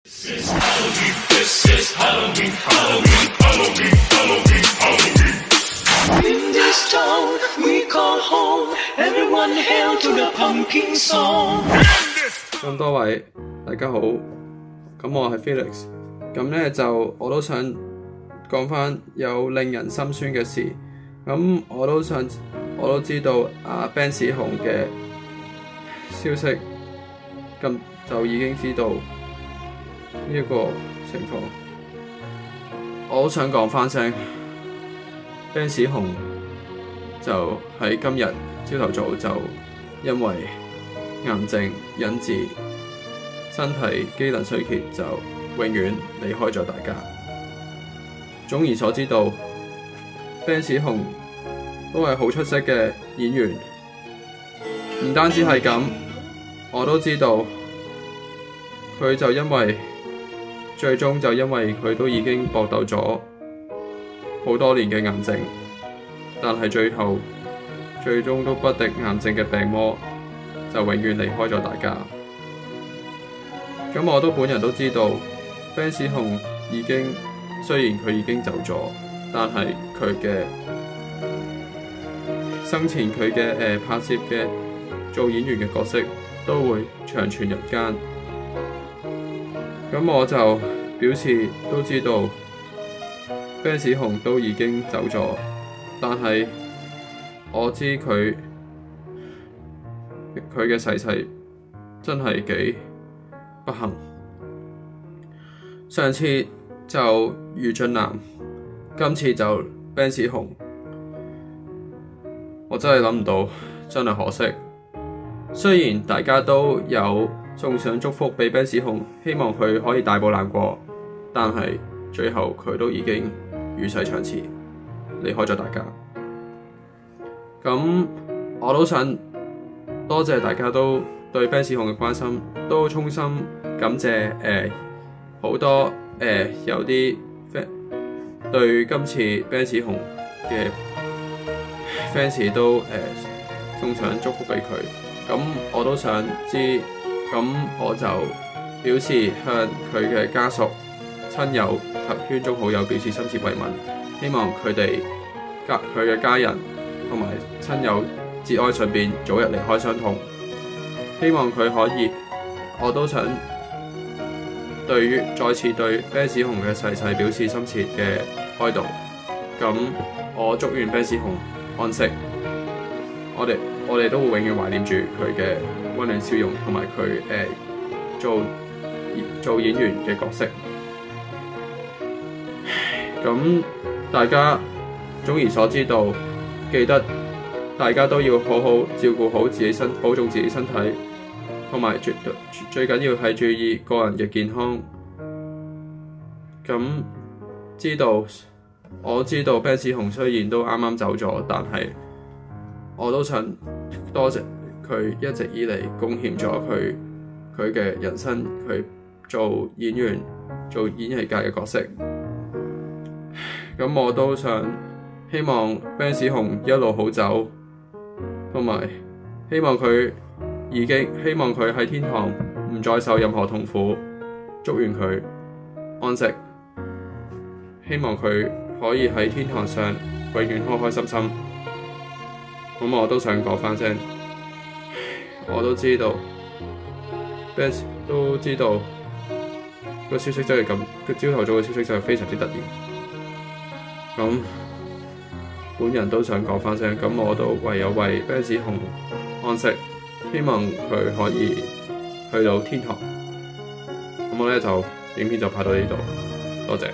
In this town we call home, everyone hail to the pumpkin song。咁多位大家好，咁我係 Felix， 咁呢就我都想講返有令人心酸嘅事，咁我都知道Ben 史雄嘅消息，咁就已經知道呢一個情況，我好想講返聲 Ben 史雄就喺今日朝頭早就因為癌症引致身體機能衰竭，就永遠離開咗大家。總而所知道 Ben 史雄都係好出色嘅演員，唔單止係咁，我都知道佢就最終因為佢都已經搏鬥咗好多年嘅癌症，但係最終都不敵癌症嘅病魔，就永遠離開咗大家。咁我本人都知道 Ben 史雄雖然佢已經走咗，但係佢嘅生前佢嘅拍攝嘅做演員嘅角色都會長存人間。咁我就表示都知道 Ben 史雄都已經走咗，但係我知佢嘅逝世真係幾不幸。上次就余俊南，今次就 Ben 史雄，我真係諗唔到，真係可惜。雖然大家都有送上祝福俾 Ben 史雄，希望佢可以大步難過，但係最後佢都已經與世長辭，離開咗大家。咁我都想多謝大家都對 Ben 史雄嘅關心，都衷心感謝好多有啲對今次 Ben 史雄嘅 fans 都送上祝福俾佢。咁我都想知，咁我就表示向佢嘅家屬、親友及圈中好友表示深切慰問，希望佢嘅家人同埋親友節哀順變，早日離開傷痛。希望佢可以，我都想再次對 Ben 史雄嘅逝世表示深切嘅哀悼。咁我祝願 Ben 史雄安息。我哋都會永遠懷念住佢嘅溫暖笑容，同埋佢做演員嘅角色。咁大家總而所知道，記得大家都要好好照顧好保重自己身體，同埋最緊要係注意個人嘅健康。咁我知道 Ben 史雄雖然都啱啱走咗，但係我都想多謝佢一直以嚟貢獻咗佢嘅人生，佢做演員、做演藝界嘅角色。咁我都想希望 Ben 史雄一路好走，同埋希望佢喺天堂唔再受任何痛苦，祝願佢安息，希望佢可以喺天堂上永遠開開心心。咁我都想講返聲，我都知道 Ben 都知道個消息真係咁，佢朝頭早嘅消息真係非常之突然。咁本人都想講返聲，咁我都唯有為 Ben 史雄安息，希望佢可以去到天堂。咁我呢就影片就拍到呢度，多謝。